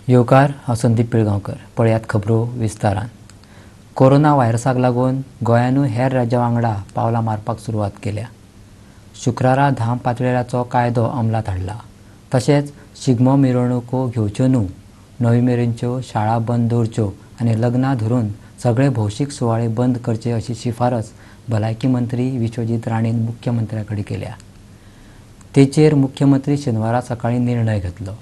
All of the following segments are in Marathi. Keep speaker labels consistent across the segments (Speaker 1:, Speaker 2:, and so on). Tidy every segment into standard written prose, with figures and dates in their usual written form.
Speaker 1: येवकार हांव संदीप पिळगांवकर. पळयात खबरो विस्तारान. कोरोना व्हायरसाक लागून गोंयानूय हेर राज्यां वांगडा पावलां मारपाक सुरवात केल्या. शुक्रारा धाम पातळेल्याचो कायदो अंमलांत हाडला. तशेंच शिगमो मिरवणुको घेवच्यो न्हू, नवी मेरेनच्यो शाळा बंद दवरच्यो आनी लग्नां धरून सगळे भौशीक सुवाळे बंद करचे अशी शिफारस भलायकी मंत्री विश्वजीत राणेन मुख्यमंत्र्या कडेन केल्या. तेचेर मुख्यमंत्री शेनवारा सकाळीं निर्णय घेतलो.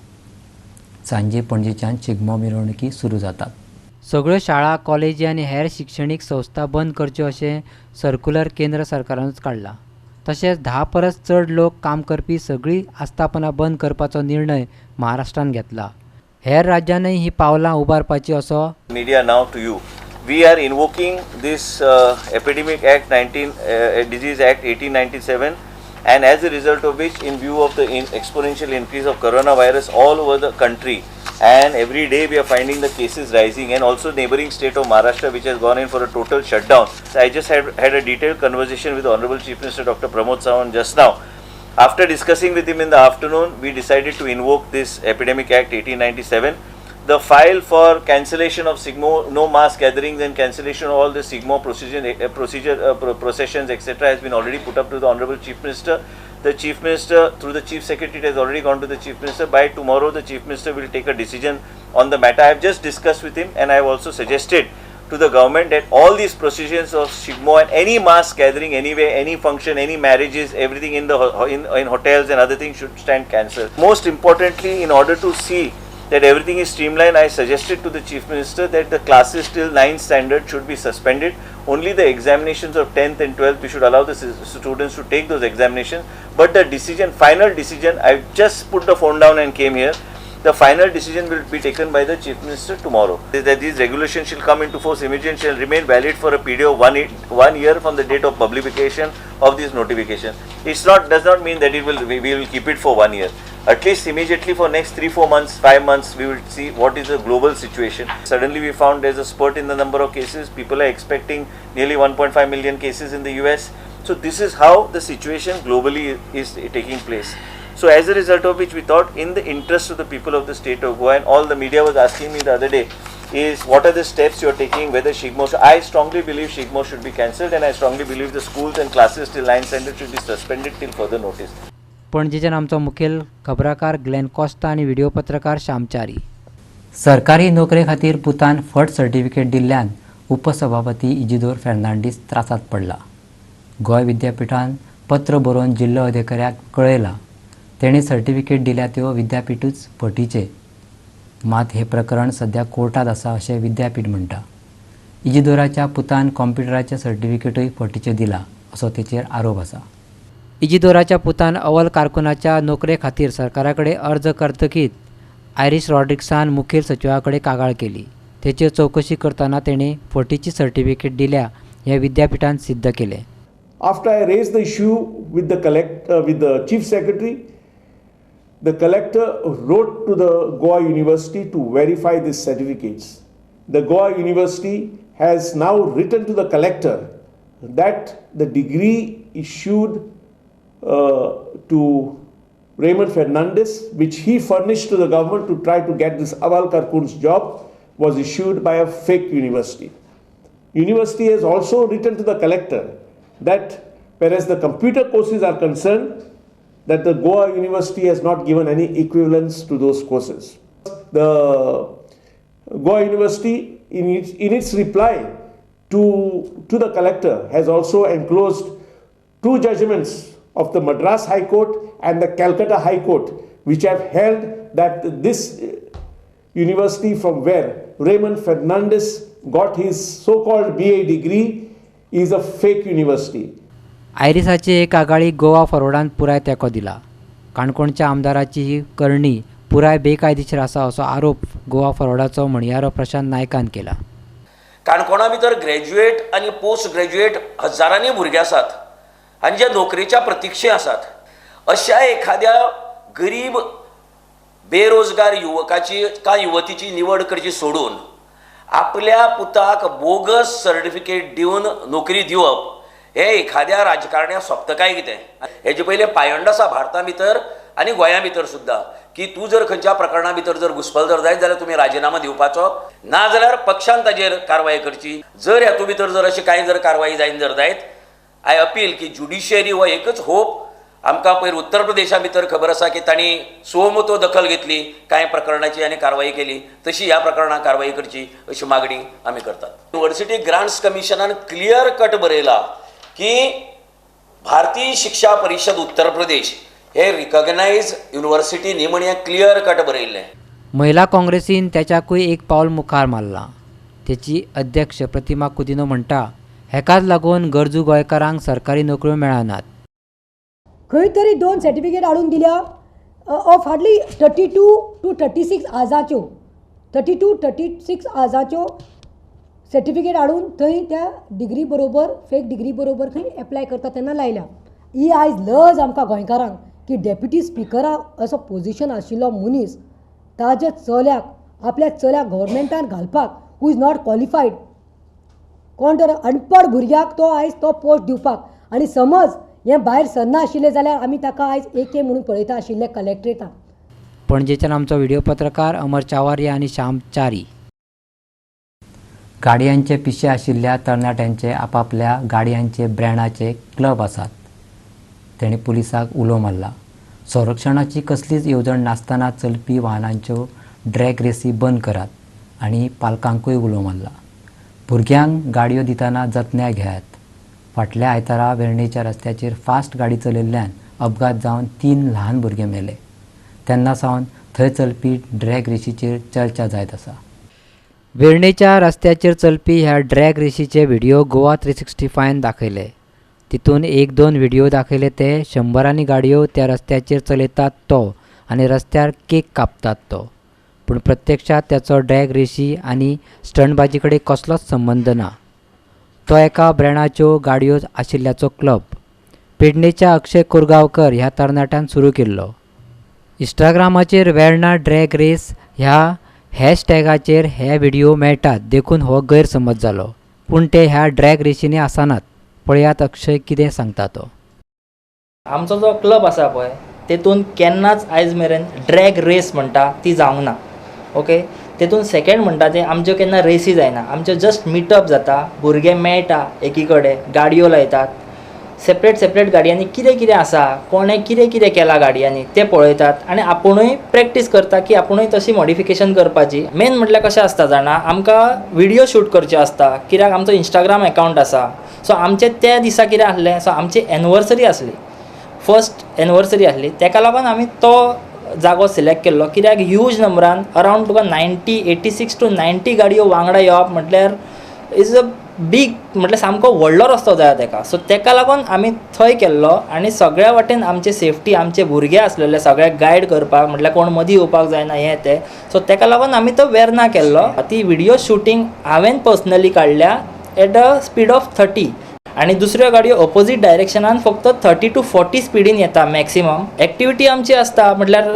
Speaker 1: सांजे पणजेच्यान शिगमो मिरवणुकी सुरू जातात. सगळ्यो शाळा, कॉलेजी आनी हेर शिक्षणीक संस्था बंद करच्यो अशें सर्क्युलर केंद्र सरकारानूच काडला. तशेंच 10 परस चड लोक काम करपी सगळीं आस्थापनां बंद करपाचो निर्णय महाराष्ट्रान घेतला. हेर राज्यांनीय ही पावलां उबारपाची असो
Speaker 2: Media now to you. We are invoking this Epidemic Act 19, Disease Act 1897, and as a result of which, in view of the exponential increase of coronavirus all over the country, and every day we are finding the cases rising, and also neighboring state of Maharashtra, which has gone in for a total shutdown. So I just had a detailed conversation with Honorable Chief Minister Dr. Pramod Sawant just now. After discussing with him in the afternoon, we decided to invoke this Epidemic Act 1897. The file for cancellation of SIGMO, no mass gatherings, and cancellation of all the SIGMO processions, etc. has been already put up to the Honorable Chief Minister. The Chief Minister, through the Chief Secretary, it has already gone to the Chief Minister. By tomorrow, the Chief Minister will take a decision on the matter. I have just discussed with him, and I have also suggested to the government that all these processions of SIGMO and any mass gathering anywhere, any function, any marriages, everything in the in hotels and other things should stand cancelled. Most importantly, in order to see that everything is streamlined, I suggested to the Chief Minister that the classes till 9th standard should be suspended. Only the examinations of 10th and 12th, we should allow the students to take those examinations. But the decision, final decision, I just put the phone down and came here. The final decision will be taken by the Chief Minister tomorrow. That these regulations shall come into force immediately and shall remain valid for a period of one year from the date of publication of this notification. Does not mean that we will keep it for 1 year. At least immediately for next 3-4 months, 5 months, we will see what is the global situation. Suddenly we found there's a spurt in the number of cases. People are expecting nearly 1.5 million cases in the US. So this is how the situation globally is taking place. So as a result of which we thought, in the interest of the people of the state of Goa, and all the media was asking me the other day, is what are the steps you are taking, whether SIGMO. So I strongly believe SIGMO should be cancelled, and I strongly believe the schools and classes till 9th standard should be suspended till further notice.
Speaker 1: पणजेच्यान आमचो मुखेल खबराकार ग्लेन कॉस्टा आनी व्हिडिओ पत्रकार श्यामचारी. सरकारी नोकरे खातीर पुतान फट सर्टिफिकेट दिल्ल्यान उपसभापती इजिदोर फेर्नांडीस त्रासात पडला. गोंय विद्यापीठान पत्र बरोवन जिल्लो अधिकाऱ्याक कळयलां. तेणें सर्टिफिकेट दिल्या त्यो विद्यापीठूच फटीचे. मात हे प्रकरण सध्या कोर्टात आसा अशें विद्यापीठ म्हणटा. इजिदोराच्या पुतान कॉम्प्युटराचें सर्टिफिकेटूय फटीचें दिलां असो तेचेर आरोप आसा. इजिदोराच्या पुतान अव्वल कारकुनाच्या नोकरे खातीर सरकारा कडेन अर्ज करतकीच आयरिश रॉड्रिक्सान मुखेल सचिवा कडेन कागाळ केली. तेचेर चवकशी करतना तेणें फटीची सर्टिफिकेट दिल्या हें विद्यापीठान सिद्ध केलें.
Speaker 3: After I raised the issue with the Chief Secretary, the collector wrote to the Goa University to verify these certificates. The Goa University has now written to the collector that the degree issued to Raymond Fernandez, which he furnished to the government to try to get this Aval Karkun's job, was issued by a fake university. University has also written to the collector that whereas the computer courses are concerned, that the Goa University has not given any equivalence to those courses. The Goa University in its reply to the collector has also enclosed 2 judgments of the Madras High Court and the Calcutta High Court, which have held that this university from where Raymond Fernandez got his so-called BA degree is a fake university.
Speaker 1: आयरिसाची एक आघाडी गोवा फॉरवर्डान पुराय तेंको दिला. काणकोणच्या आमदाराची ही करणी पुराय बेकायदेशीर आसा असो आरोप गोवा फॉरवर्डाचो म्हणयारो प्रशांत नायकान केला.
Speaker 4: काणकोणा भितर ग्रॅज्युएट आनी पोस्ट ग्रॅज्युएट हजारांनी भुरगे आसात आनी जे नोकरेच्या प्रतीक्षे आसात. अशा एखाद्या गरीब बेरोजगार युवकाची का युवतीची निवड करची सोडून आपल्या पुताक बोगस सर्टिफिकेट दिवन नोकरी दिवप हे एखाद्या राजकारण्या सोपता काय कितें. हेजे पयले पायंड आसा भारता भितर आनी गोंया भितर सुद्दां की तूं जर खंयच्या प्रकरणा भितर जर घुस्पल जर जायत जाल्यार तुमी राजिनामा दिवपाचो, ना जाल्यार पक्षान ताजेर कारवाय करची. जर हेतू भितर जर अशी कांय जर कारवाई जायत आय अपील की ज्युडिशियरी हो एकच होप. आमकां पयर उत्तर प्रदेशा भितर खबर आसा की तांणी सुमोटो दखल घेतली कांय प्रकरणाची आनी कारवाई केली, तशी ह्या प्रकरणाक कारवाई करची अशी मागणी आमी करतात. युनिव्हर्सिटी ग्रांट्स कमिशनान क्लियर कट बरयला की भारतीय शिक्षा परिषद उत्तर प्रदेश हे रिकॉग्नाइज युनिव्हर्सिटी न्ही म्हण हें क्लियर कट बरयल्लें.
Speaker 1: महिला काँग्रेसीन त्याच्याकूय एक पावल मुखार मारला. त्याची अध्यक्ष प्रतिमा कुदिनो म्हणटा हेकाच लागून गरजू गोंयकारांक सरकारी नोकऱ्यो मेळनात.
Speaker 5: खंय तरी 2 सर्टिफिकेट हाडून दिल्या ऑफ हार्डली 32 to 36 आजाच्यो 36 आजाच्यो सर्टिफिकेट हाडून थंय त्या डिग्री बरोबर फेक डिग्री बरोबर खंय एप्लाय करता तेन्ना लायल्या. ही आयज लज आमकां गोंयकारांक की डेप्युटी स्पिकरा असो पोजिशन आशिल्लो मनीस ताज्या चल्याक आपल्या चल्याक गव्हर्मेंटान घालपाक हू इज नॉट क्वॉलिफायड, कोण तर अनपड भुरग्याक तो आयज तो पोस्ट दिवपाक. आनी समज हें भायर सरना आशिल्लें जाल्यार आमी ताका आयज एके म्हणून पळयता आशिल्ले कलेक्टरेटान.
Speaker 1: पणजेच्यान आमचो व्हिडिओ पत्रकार अमर चावारी आनी श्याम च्यारी. गाडयांचे पिशे आशिल्ल्या तरणाट्यांचे आपापल्या गाडयांचे ब्रँडाचे क्लब आसात. तेणी पुलिसाक उलो मारला. संरक्षणाची कसलीच येवजण नासतना चलपी वाहनांच्यो ड्रॅग रेसी बंद करात आनी पालकांकूय उलो मारला. भुरग्यांक गाडयो दितना जतनाय घेयात. फाटल्या आयतारा वेर्णेच्या रस्त्याचेर फास्ट गाडी चलयल्ल्यान अपघात जावन 3 ल्हान भुरगे मेले. तेन्ना सावन थंय चलपी ड्रॅग रेशीचेर चर्चा जायत आसा. वेर्णेच्या रस्त्याचेर चलपी ह्या ड्रॅग रेशीचे व्हिडिओ गोवा 365 दाखयले. तितून 1-2 व्हिडिओ दाखयले ते 100 गाडयो त्या रस्त्याचेर चलयतात तो आनी रस्त्यार केक कापतात तो. पूण प्रत्यक्षात त्याचो ड्रॅग रेशी आनी स्टंटबाजी कडेन कसलोच संबंद ना. तो एका ब्रँडाच्यो गाडयो आशिल्ल्याचो क्लब पेडणेच्या अक्षय कोरगांवकर ह्या तरणाट्यान सुरू केल्लो. इंस्टाग्रामाचेर वेर्णा ड्रॅग रेस ह्या हॅशटॅगाचेर हे व्हिडिओ मेळटात देखून हो गैरसमज जालो. पूण ते ह्या ड्रॅग रेशींनी आसनात. पळयात अक्षय कितें सांगता तो.
Speaker 6: आमचो जो क्लब आसा पळय तेतून केन्नाच आयज मेरेन ड्रॅग रेस म्हणटा ती जावंक ना. ओके, तेतून सेकेंड म्हणटा ते आमच्यो केन्ना रेसी जायना. आमच्यो जस्ट मिटअप जाता, भुरगे मेळटा एकी कडेन, गाडयो लायतात, सेपरेट गाडयांनी कितें कितें आसा, कोणें कितें कितें केलां गाडयांनी तें पळयतात आनी आपुणूय प्रॅक्टीस करता की आपुणूय तशी मॉडिफिकेशन करपाची. मेन म्हटल्यार कशें आसता जाणा, आमकां व्हिडिओ शूट करचे आसता कित्याक आमचो इंस्टाग्राम अकावंट आसा. सो आमचें त्या दिसा कितें आसलें, सो आमची एनिवर्सरी आसली, फर्स्ट एनिवर्सरी आसली, तेका लागून आमी तो जागो सिलेक्ट केल्लो. कित्याक ह्यूज नंबरान अरावंड तुका 86 to 90 गाडयो वांगडा येवप म्हटल्यार इज अ बीग, म्हटल्यार सामको व्हडलो रस्तो जाय तेका. सो तेका लागून आमी थंय केल्लो आनी सगळ्या वाटेन आमचे सेफ्टी, आमचे भुरगे आसलेले सगळ्याक गायड करपाक, म्हटल्यार कोण मदीं येवपाक जायना हें तें. सो तेका लागून आमी तो वेर्ना केल्लो. ती व्हिडिओ शूटिंग हांवें पर्सनली काडल्या एट अ स्पीड ऑफ 30 आनी दुसऱ्यो गाडयो ऑपोजीट डायरेक्शनान फक्त 30 to 40 स्पिडीन येता मॅक्सिमम. एक्टिविटी आमची आसता म्हटल्यार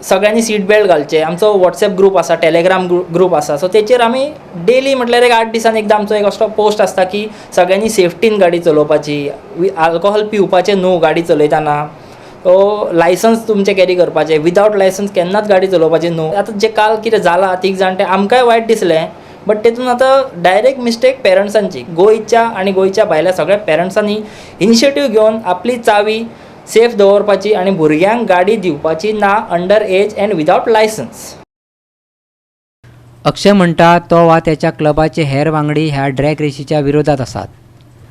Speaker 6: सगळ्यांनी सीट बेल्ट घालचे. आमचो वॉट्सॅप ग्रूप आसा, टॅलेग्राम ग्रूप आसा. सो तेचेर आमी डेली म्हटल्यार एक 8 दिसान एकदां आमचो एक असो पोस्ट आसता की सगळ्यांनी सेफ्टीन गाडी चलोवपाची, आल्कोहॉल पिवपाचें न्हू गाडी चलयतना, लायसन्स तुमचें कॅरी करपाचें, विदावट लायसन्स केन्नाच गाडी चलोवपाची न्हू. आतां जे काल कितें जालां 3 जाण तें आमकांय वायट दिसलें, बट तेतून आतां डायरेक्ट मिस्टेक पेरंट्सांची, गोंयच्या आनी गोंयच्या भायल्या सगळ्या पेरंट्सांनी इनिशिएटीव घेवन आपली चावी सेफ दवरपाची आनी भुरग्यांक गाडी दिवपाची ना under age and without licence.
Speaker 1: Akshay म्हणटा तो वा त्याच्या क्लबाचे हेर वांगडी ह्या ड्रॅग रेशीच्या विरोधात आसात.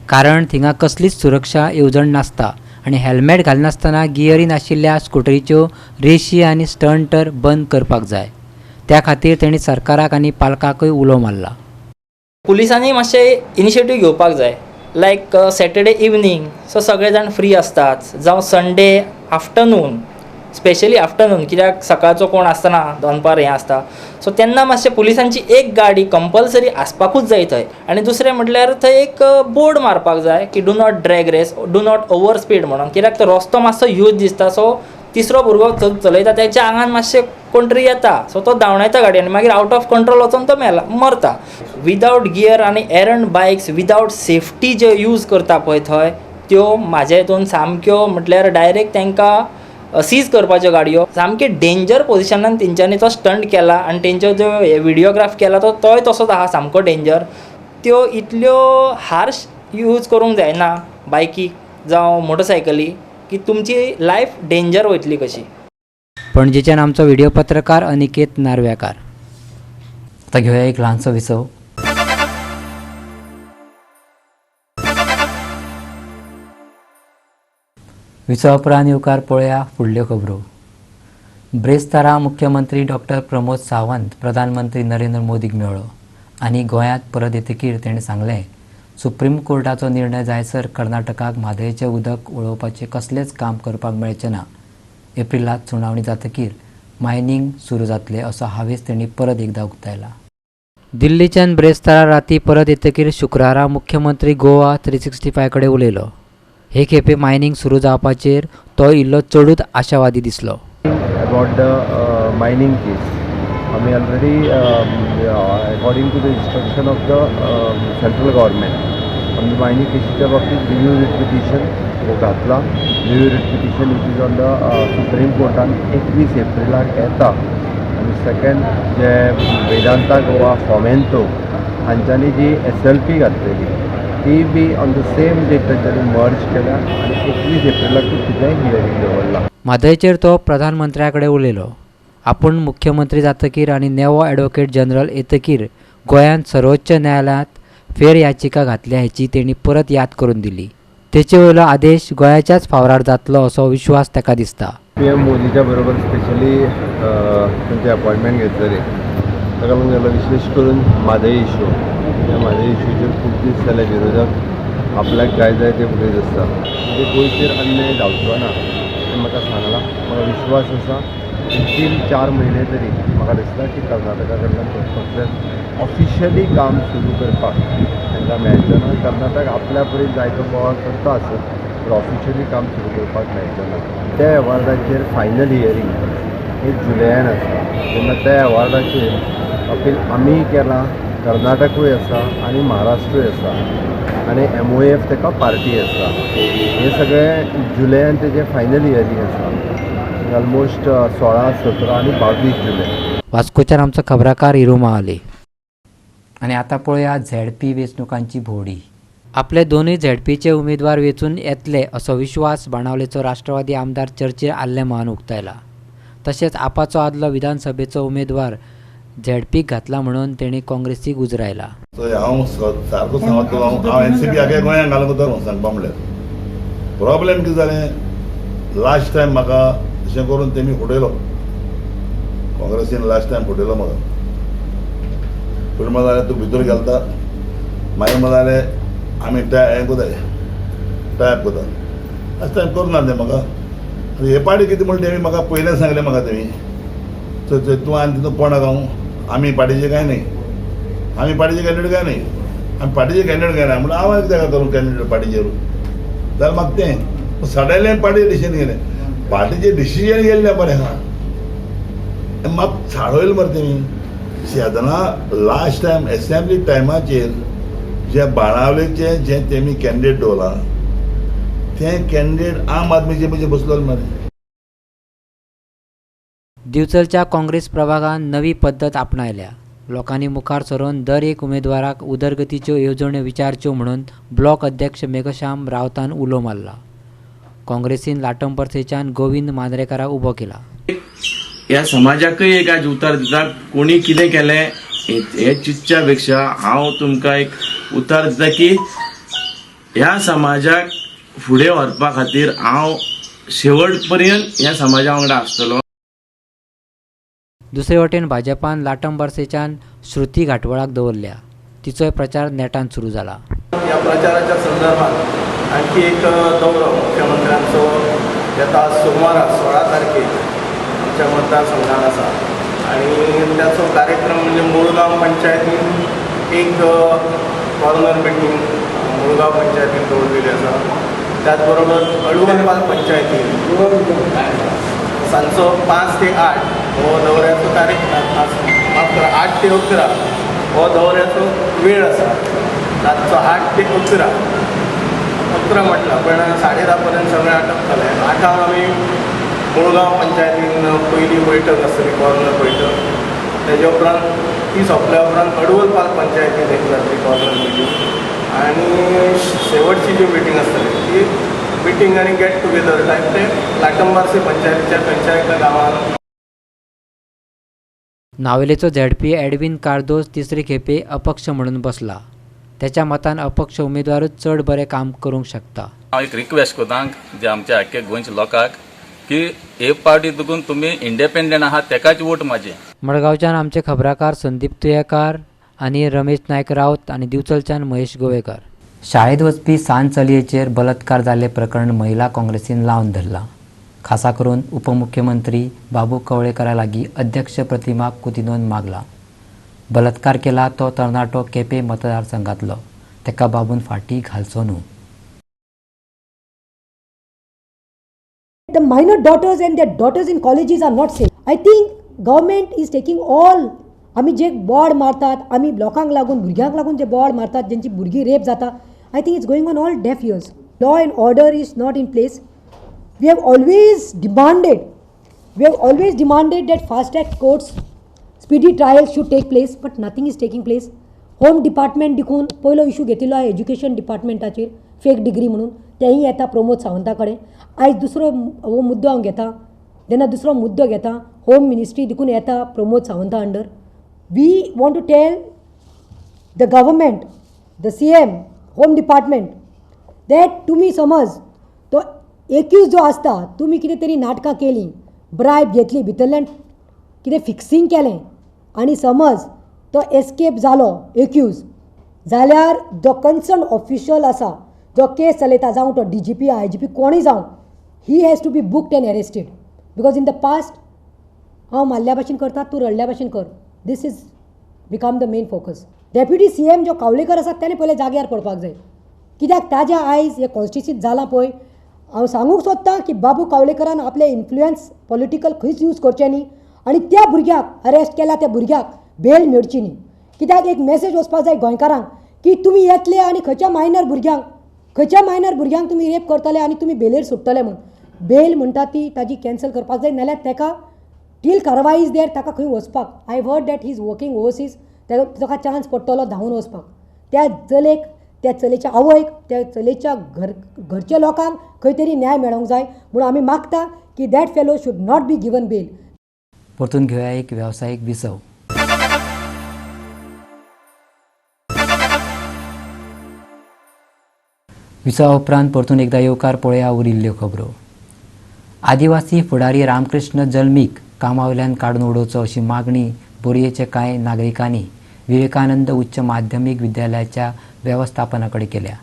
Speaker 1: कारण थिंगा कसलीच सुरक्षा येवजण नासता आनी हेल्मेट घालनासतना गियरी नाशिल्ल्या स्कुटरीच्यो रेशी आनी स्टंट तर बंद करपाक जाय. त्या खातीर तेणी सरकाराक आनी पालकांकूय उलो मारला.
Speaker 6: पुलिसांनी मातशें इनिशिएटीव घेवपाक जाय. लायक सॅटर्डे इवनिंग, सो सगळे जाण फ्री आसतात, जावं संडे आफ्टरनून, स्पेशली आफ्टरनून, कित्याक सकाळचो कोण आसतना दनपार हें आसता. सो तेन्ना मातशें पुलिसांची एक गाडी कंपल्सरी आसपाकूच जाय थंय. आनी दुसरें म्हटल्यार थंय एक बोर्ड मारपाक जाय की do not drag race, do not over speed म्हणून. कित्याक तो रस्तो मातसो ह्यूज दिसता. सो तिसरो भुरगो चलयता त्याच्या आंगान मातशें कोण तरी येता, सो तो धांवडायता गाडी आनी मागीर आउट ऑफ कंट्रोल वचून तो मरता. विदावट गियर आनी एरंड बायक्स विदावट सेफ्टी जे यूज करता पळय थंय, त्यो म्हाज्या हितून सामक्यो म्हटल्यार डायरेक्ट तांकां सीज करपाच्यो गाडयो सामके डेंजर पोजिशनान तेंच्यांनी तो स्टंट केला आनी तेंचो जो व्हिडियोग्राफ केला तोय तसोच आहा सामको डेंजर. त्यो इतल्यो हार्श यूज करूंक जायना बायकीक जावं मोटरसायकली की तुमची लायफ डेंजर वयतली कशी.
Speaker 1: पणजेच्यान आमचो व्हिडिओ पत्रकार अनिकेत नार्वेकार. आता घेऊया एक ल्हानसो विसव. विसवा उपरांत येवकार पळोवया फुडल्यो खबरो. ब्रेस्तारा मुख्यमंत्री डॉक्टर प्रमोद सावंत प्रधानमंत्री नरेंद्र मोदीक मेळ्ळो आनी गोंयांत परत येतकीर ताणें सांगलें सुप्रीम कोर्टाचो निर्णय जायसर कर्नाटकाक म्हादयेचें उदक वळोवपाचें कसलेंच काम करपाक मेळचें ना. एप्रिलांत सुनावणी जातकीर मायनिंग सुरू जातलें असो हावेस तांणी परत एकदां उक्तायला. दिल्लीच्यान ब्रेस्तारा राती परत येतकीर शुक्रारा मुख्यमंत्री गोवा 365 कडेन उलयलो. हे खेपे मायनिंग सुरू जावपाचेर तो इल्लो चडूच आशावादी दिसलो.
Speaker 7: About the mining case, I mean already according to the instruction of the central government, on the mining caseच्या बाबतीत review writ petition हो घातला. review writ petition which is on the Supreme Courtan 21 एप्रिलाक येता आनी सेकंड जे वेदांता गोवा फॉमेंतो हांच्यांनी जी SLP घातलेली ती B on the same date तांच्यांनी मर्ज केल्या आनी 21 एप्रिलाक तिचें हियरींग दवरला.
Speaker 1: म्हादयचेर तो प्रधानमंत्र्या कडेन उलयलो. आपूण मुख्यमंत्री जातकीर आनी नेवो एडवोकेट जनरल येतकीर गोंयांत सर्वोच्च न्यायालयांत फेर याचिका घातल्या हेची तेणी परत याद करून दिली. तेचे वयलो आदेश गोंयाच्याच फावरार जातलो असो विश्वास ताका दिसता.
Speaker 7: PM मोदीच्या बरोबर स्पेशली तांचे अपॉयंटमेंट घेतलेली ताका लागून विशेश करून म्हादय इशू ह्या म्हादय इशूचेर खूब दीस जाले विरोधक आपल्याक जाय ते उलयत आसता. म्हणजे गोंयचेर अन्याय जावचो ना हें म्हाका सांगलां. म्हाका विश्वास आसा की 3-4 म्हयने तरी म्हाका दिसता की कर्नाटका कडल्यान कसलें ऑफिशियली काम सुरू करपाक तांकां मेळचें ना. कर्नाटक आपल्या परीन जायतो बोवाळ करता आसत पूण ऑफिशियली काम सुरू करपाक मेळचें ना. त्या अवॉर्डाचेर फायनल हियरींग हे जुलयान आसा. तेन्ना त्या अवॉर्डाचेर अपील आमी केलां, कर्नाटकूय आसा आनी महाराष्ट्रूय आसा आनी MOF ताका पार्टी आसा. हे सगळें जुलयान तेजें फायनल हियरींग आसा. ऑलमोस्ट 16, 17 आनी 22 जुलय.
Speaker 1: वास्कोच्यान आमचो खबराकार हिरू महाले. आनी आतां पळोवया ZP वेंचणुकांची भोवडी. आपले दोनूय ZPचे उमेदवार वेंचून येतले असो विश्वास बाणावलेचो राष्ट्रवादी आमदार चर्चेर आल्ले मान उक्तायला. तशेंच आपाचो आदलो विधानसभेचो उमेदवार ZPक घातला म्हणून तेणी काँग्रेसीक उजरायला.
Speaker 8: हांव सारको सांगता हांव NCP आख्या गोंयांत घालूंक वता सांगपा म्हणल्यार प्रॉब्लेम कितें जालें लास्ट टायम म्हाका अशें करून तेमी फुटयलो काँग्रेसीन लास्ट टायम फुटयलो म्हाका. पूण म्हणलें जाल्यार तूं भितर गेलता मागीर म्हणलें जाल्यार आमी हें कोताय टायप कोता लास्ट टायम करूना तें म्हाका. हे पाटी कितें म्हण तेमी म्हाका पयलें सांगलें म्हाका तेमी तूं आनी तितून कोणाक हांव आमी पार्टीचे काय नाही आमी पार्टीचे कॅन्डिडेट काय नाही आमी पार्टीचे कॅन्डिडेट काय ना म्हणून हांव कित्याक करूं कॅन्डिडेट पार्टीचेर जाल्यार म्हाका तें सडनली पार्टी डिसिजन गेलें. पार्टीचें डिसिजन गेल्लें बरें आहा म्हाका साडयलें मरे तेमी. शेदना लास्ट टायम एसेंब्ली टायमाचेर जे बाणावलेचें जें तेमी कॅन्डिडेट दवरलां तें कॅन्डिडेट आम आदमीचे म्हणजे बसलो मरे.
Speaker 1: दिवचलच्या काँग्रेस प्रभागान नवी पद्दत आपणायल्या. लोकांनी मुखार सरून दर एक उमेदवाराक उदरगतीच्यो येवजण्यो विचारच्यो म्हणून ब्लॉक अध्यक्ष मेघश्याम रावतान उलो मारला. काँग्रेसीन लाटंपर्सेच्यान गोविंद मांद्रेकाराक उबो केला.
Speaker 9: ह्या समाजाकय एक आज उतर दिता कोणी कितें केलें हे चिंतच्या पेक्षा हांव तुमकां एक उतर दिता की ह्या समाजाक फुडें व्हरपा खातीर हांव शेवट पर्यंत ह्या समाजा वांगडा आसतलो.
Speaker 1: दुसरे वटेन भाजपान लाटंपर्सेच्यान श्रुती घाटवळाक दवरल्या. तिचोय प्रचार नेटान सुरू जाला.
Speaker 10: या प्रचाराच्या संदर्भात आणखी एक दौरो मुख्यमंत्र्यांचो येता सोमारा 16 तारखेक आमच्या मतदारसंघात आसा आणि त्याचो कार्यक्रम म्हणजे मुळगांव पंचायतीन एक कॉर्नर मिटींग मुळगांव पंचायतीन दवरलेली आसा. त्याच बरोबर अळवनपाल पंचायतीन सांजचो 5 ते 8 हो दौऱ्याचो कार्यक्रम माफ करा 8 ते 11 हो दौऱ्याचो वेळ आसा. रातचो 8 ते 11 म्हटलं पण 10:30 पर्यंत सगळें आटपतलें. 8 आमी मुळगांव पंचायतीन पयली बैठक आसतली कॉर्नर बैठक, तेज्या उपरांत ती सोंपल्या उपरांत अडवल पाल पंचायतीन एक जातली कॉर्नर मिटींग, आनी शेवटची जी मिटींग आसतली ती मिटींग आनी गेट टुगेदर टायप ते लाटंबारसे पंचायतीच्या खंयच्या एका गांवांत.
Speaker 1: नावेलेचो झेडपी एडविन कार्दोस तिसरे खेपे अपक्ष म्हणून बसला. त्याच्या मतान अपक्ष उमेदवारूच चड बरें काम करूंक शकता.
Speaker 11: हांव एक रिक्वेस्ट कोतां जे आमच्या आख्या गोंयच्या लोकांक की हे पार्टी देखून तुमी इंडिपेंडंट आहात तेकाच वोट म्हाजे.
Speaker 1: मडगांवच्यान आमचे खबराकार संदीप तुयेकार आनी रमेश नायक रावत आनी दिवचलच्यान महेश गोवेकर. शाळेत वचपी सांज चलयेचेर बलात्कार जाल्ले प्रकरण महिला काँग्रेसीन लावन धरला. खासा करून उपमुख्यमंत्री बाबू कवळेकरा लागीं अध्यक्ष प्रतिमाक कुतीनोंद मागला. बलात्कार केला तो तरणाटो केपें मतदारसंघातलो, तेका बाबून फाटीं घालचो न्हू.
Speaker 5: The minor daughters and their daughters in colleges are not safe. I think government is taking all. आमी जे बोर्ड मारतात, आमी लोकांक लागून भुरग्यांक लागून जे बोर्ड मारतात, जेंची भुरगीं रेप जाता, I think it's going on all deaf ears. Law and order is not in place. We have always demanded that fast track courts, speedy trials should take place, but nothing is taking place. Home department देखून पयलो इशू घेतिल्लो आहे एज्युकेशन डिपार्टमेंटाचेर, फेक डिग्री म्हणून, तेंय येता प्रमोद सावंता कडेन. आयज दुसरो हो मुद्दो हांव घेता, जेन्ना दुसरो मुद्दो घेता होम मिनिस्ट्री देखून येता प्रमोद सावंता under. We want to tell the government, the CM, home department, that तुमी समज तो एक्यूज जो आसता, तुमी कितें तरी नाटकां केलीं, ब्रायब घेतली, भितरल्यान कितें फिक्सिंग केलें आनी समज तो एस्केप जालो एक्यूज, जाल्यार जो कन्सर्न ऑफिशियल आसा, जो केस चलयता, जावं तो DGP IGP कोणूय जावं, he has to be booked and arrested. Because in the past हांव मारल्या भाशेन करता, तूं रडल्या भाशेन कर. This is become the main focus. Deputy CM जो कावळेकर आसा ताणें पयलें जाग्यार पडपाक जाय. कित्याक ताज्या आयज हे कॉन्स्टिट्युन्सींत जालां पळय, हांव सांगूंक सोदतां की बाबू कावळेकरान आपले इन्फ्लुएन्स पॉलिटिकल खंयच यूज करचें न्ही आनी त्या भुरग्याक अरेस्ट केला, त्या भुरग्याक बेल मेळची न्ही. कित्याक एक मेसेज वचपाक जाय गोंयकारांक की तुमी येतले आनी खंयच्या मायनर भुरग्यांक तुमी रेप करतले आनी तुमी बेलेर सुट्टले म्हूण. बेल म्हणटा ती ताजी कॅन्सल करपाक जाय, नाल्यार ताका टील कारवाय इज देर, ताका खंय वचपाक. I heard that he is working overseas, ताका चान्स पडटलो धांवून वचपाक. त्या चलेक, त्या चलेच्या आवयक, त्या चलेच्या घरच्या लोकांक खंय तरी न्याय मेळोंक जाय म्हणून आमी मागता की that fellow should not be given bail.
Speaker 1: परतून घेवया एक वेवसायीक विसव. विसवा उपरांत परतून एकदा येवकार पळोवया उरिल्ल्यो खबरो. आदिवासी फुडारी रामकृष्ण जल्मीक कामावयल्यान काडून उडोवचो अशी मागणी बोरयेचे कांय नागरिकांनी विवेकानंद उच्च माध्यमीक विद्यालयाच्या वेवस्थापना कडेन केल्या.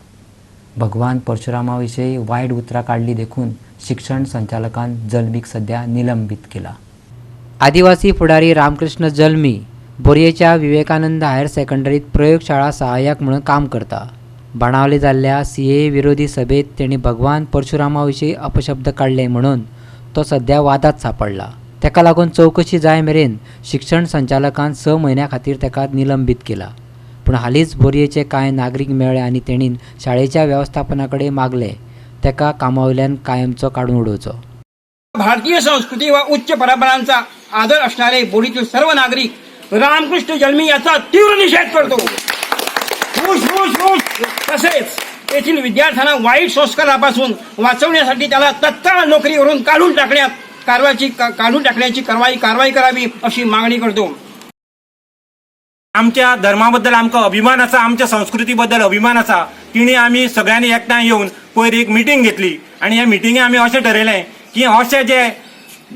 Speaker 1: भगवान परशुरामा विशीं वायट उतरां काडली देखून शिक्षण संचालकान जल्मीक सध्या निलंबीत केला. आदिवासी फुडारी रामकृष्ण जल्मी बोरयेच्या विवेकानंद हायर सेकंडरीत प्रयोगशाळा सहाय्यक म्हणून काम करता. बाणावले जाल्ल्या CAA विरोधी सभेत तेणी भगवान परशुरामा विशीं अपशब्द काडले म्हणून तो सध्या वादात सापडला. तेका लागून चवकशी जाय मेरेन शिक्षण संचालकान 6 म्हयन्यां खातीर तेका निलंबीत केला. पूण हालींच बोरयेचे कांय नागरीक मेळ्ळे आनी तेणीन शाळेच्या वेवस्थापना कडेन मागले तेका कामावयल्यान कायमचो काडून उडोवचो.
Speaker 12: भारतीय संस्कृती व उच्च परंपरांचा आदर असणारे बोरीतील सर्व नागरिक रामकृष्ण जल्मी याचा तीव्र निषेध करतो. तसेच येथील विद्यार्थ्यांना वाईट संस्कारापासून वाचवण्यासाठी त्याला तत्काळ नोकरीवरून काढून टाकण्याची कारवाई करावी अशी मागणी करतो.
Speaker 13: आमच्या धर्माबद्दल आमकां अभिमान आसा, आमच्या संस्कृतीबद्दल अभिमान आसा. तिणी आमी सगळ्यांनी एकठांय येवन पयर एक मिटींग घेतली आनी ह्या मिटींगे आमी अशें ठरयलें की अशे जे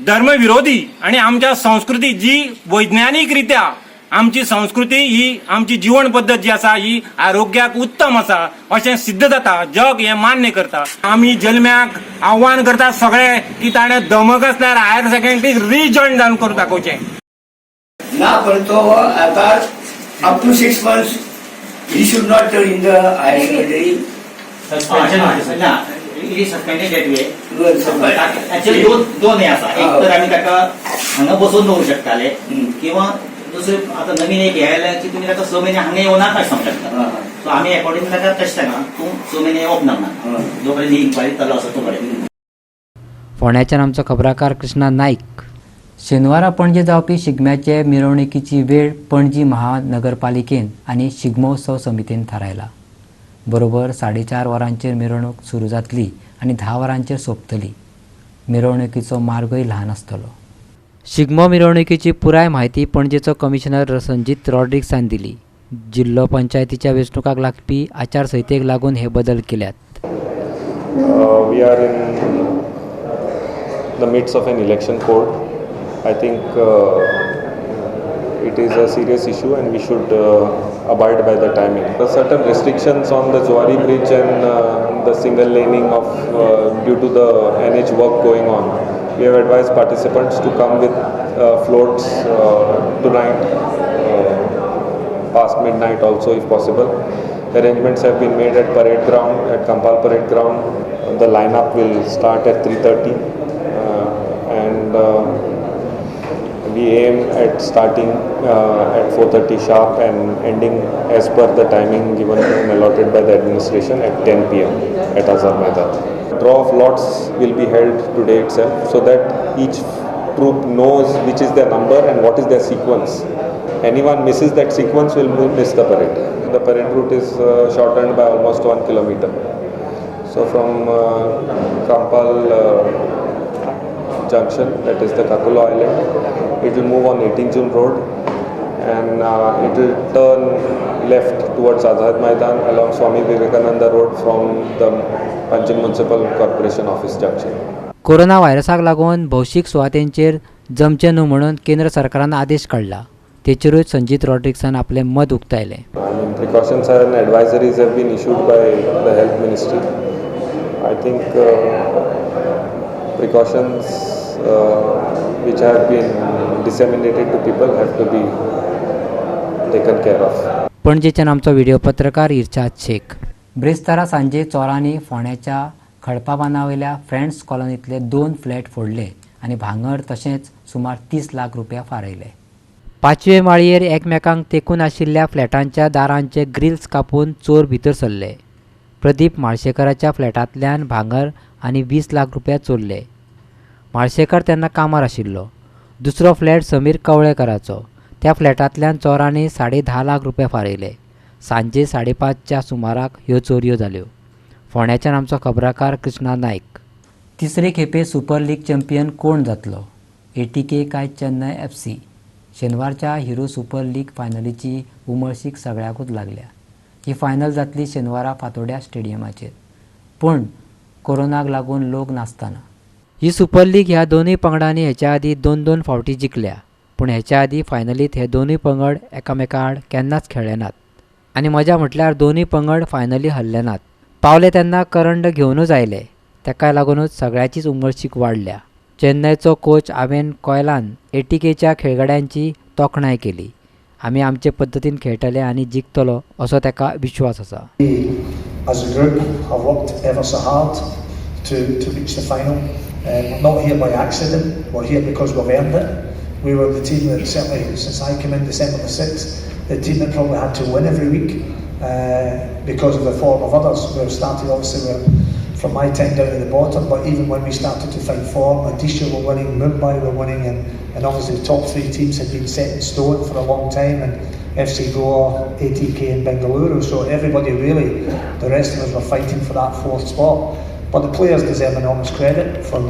Speaker 13: धर्मविरोधी आनी आमच्या संस्कृती जी वैज्ञानीक रित्या आमची संस्कृती ही आमची जीवन पद्दत जी आसा ही आरोग्याक उत्तम आसा अशें सिद्ध जाता, जग हें मान्य करता. आमी जल्म्याक आव्हान करता सगळे की ताणें दमक आसल्यार हायर सेकंडरी रिजॉयन जावन करून दाखोवचें.
Speaker 14: ना पण तो आता up to 6 months he should not in the higher secondary.
Speaker 15: Actually दोन हे आसा. एक तर आमी ताका हांगा बसोवन दवरूं शकताले किंवा दुसरें आतां नवीन एक हे आयल्या की तुमी ताका 6 म्हयने हांगा येवं नाका सांगूंक शकता. सो आमी अकॉर्डिंग ताका तशें सांगना तूं 6 म्हयने येवप नाका जो पर्यंत इन्क्वायरी चालू आसा तो पर्यंत.
Speaker 1: फोंड्याच्यान आमचो खबराकार कृष्णा नाईक. शेनवारा पणजे जावपी शिगम्याचे मिरवणुकीची वेळ पणजी महानगरपालिकेन आनी शिगमोत्सव समितीन थारायला. बरोबर 4:30 वरांचेर मिरवणूक सुरू जातली आनी 10 वरांचेर सोंपतली. मिरवणुकीचो मार्गूय ल्हान आसतलो. शिगमो मिरवणुकीची पुराय म्हायती पणजेचो कमिशनर संजीत रॉड्रिक्सान दिली. जिल्लो पंचायतीच्या वेंचणुकांक लागपी आचारसंहितेक लागून हे बदल केल्यात.
Speaker 16: We are in the midst of an election code. I think it is a serious issue and we should abide by the timing. There are certain restrictions on the Zuari Bridge and the single laning of due to the NH work going on. We have advised participants to come with floats tonight, past midnight also if possible. Arrangements have been made at parade ground, at Kampal parade ground. The lineup will start at 3:30 and we aim at starting at 4:30 sharp and ending as per the timing given and allotted by the administration at 10 p.m. at Azhar Maidan. Draw of lots will be held today itself so that each troop knows which is their number and what is their sequence. Anyone misses that sequence will miss the parade. The parade route is shortened by almost 1 kilometer. So from Kampal junction, that is the Kakulo Island, it will move on 18 June Road and it will turn left towards Azad Maidan along Swami Vivekananda Road from the Panchin Municipal Corporation Office junction.
Speaker 1: Corona व्हायरसाक लागून भौशीक सुवातेंचेर जमचे न्हू म्हणून केंद्र सरकारान आदेश काडला. तेचेरूच संजीत रॉड्रिक्सान आपलें मत उक्तायलें.
Speaker 16: Precautions and advisories have been issued by the Health Ministry. I think precautions which have been disseminated to people have to be taken care of.
Speaker 1: पणजेच्यान आमचो व्हिडिओ पत्रकार इर्शाद शेख. ब्रेस्तारा सांजे चोरांनी फोंड्याच्या खडपाबांदा वयल्या फ्रेंड्स कॉलनींतले 2 फ्लॅट फोडले आनी भांगर तशेंच सुमार 30 लाख रुपया फारयले. 5वे माळयेर एकमेकांक तेंकून आशिल्ल्या फ्लॅटांच्या दारांचे ग्रिल्स कापून चोर भितर सरले. प्रदीप माळशेकराच्या फ्लॅटांतल्यान भांगर आनी 20 लाख रुपया चोरले. माळशेकर तेन्ना कामार आशिल्लो. दुसरो फ्लॅट समीर कवळेकराचो. त्या फ्लॅटांतल्यान चोरांनी 10.5 लाख रुपया फारयले. सांजे 5:30च्या सुमाराक ह्यो चोरयो जाल्यो. फोंड्याच्यान आमचो खबराकार कृष्णा नाईक. तिसरे खेपे सुपर लीग चॅम्पियन कोण जातलो? ATK काय चेन्नई FC? शेनवारच्या हिरो सुपर लीग फायनलीची उमळशीक सगळ्याकूच लागल्या. ही फायनल जातली शेनवारा फातोड्या स्टेडियमाचेर. पूण कोरोनाक लागून लोक नासतना. ही सुपर लीग ह्या दोनूय पंगडांनी हेच्या आदी 2-2 फावटी जिखल्या. पूण हेच्या आदी फायनलींत हे दोनूय पंगड एकामेका आड केन्नाच खेळ्ळे नात. आनी मजा म्हटल्यार दोनूय पंगड फायनली हरले नात. पावले तेन्ना करंड घेवनूच आयले. तेका लागूनच सगळ्याचीच उमळशीक वाडल्या. चेन्नईचो कोच आवेन कोयलान ATKच्या खेळगड्यांची तोखणाय केली. आमी आमचे पद्दतीन खेळटले आनी जिखतलो असो तेका विश्वास आसा.
Speaker 17: As a group have worked ever so hard to reach the final. We're not here by accident. We're here because we've earned it. We were the team that certainly since I came in December the 6th, the team that probably had to win every week because of the form of others. We've started obviously from my time down at the bottom, but even when we started to find form, Odisha were winning, Mumbai were winning, and obviously the top 3 teams had been set in stone for a long time, and FC Goa, ATK and Bengaluru, so everybody really, the rest of us were fighting for that 4th spot. But the players deserve enormous credit for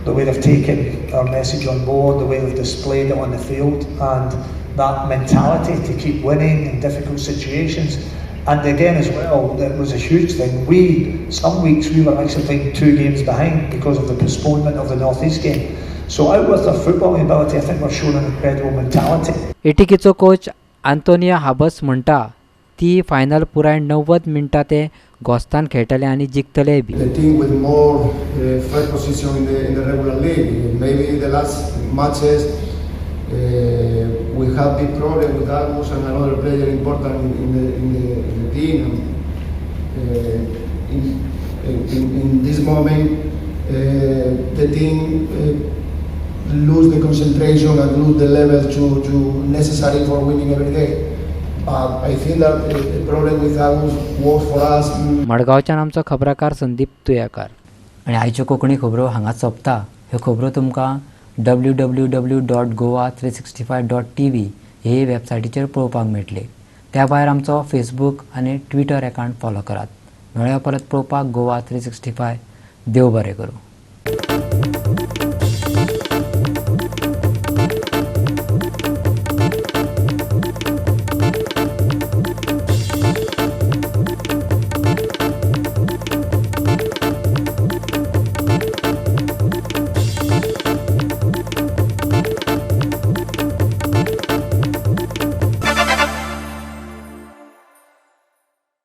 Speaker 17: the way they've taken our message on board, the way they've displayed it on the field, and that mentality to keep winning in difficult situations. And again as well, that was a huge thing. Some weeks we were actually playing 2 games behind because of the postponement of the North East game. So out with their footballing ability, I think we're showing an incredible mentality.
Speaker 1: ATKचो कोच आंतोनियो हाबस म्हणटा ती फायनल पुराय 90 मिनटां ते घोस्तान खेळटले आनी जिखतले बी.
Speaker 18: The team with more first position in the regular league. Maybe the last matches we have big problem with Agus and another player important in the team. In this moment, the team lose the concentration and lose the level to necessary for winning every day. I think that the problem with Agus was for us.
Speaker 1: मडगांवच्यान आमचो खबराकार संदीप तुयेकार. आनी आयच्यो कोंकणी खबरो हांगाच सोंपता. ह्यो खबरो तुमकां www.goa365.tv हे वेबसायटीचेर पळोवपाक मेळटले. त्या भायर आमचो फेसबूक आनी ट्विटर अकावंट फॉलो करात. मेळया परत पळोवपाक गोवा 365. देव बरें करूं.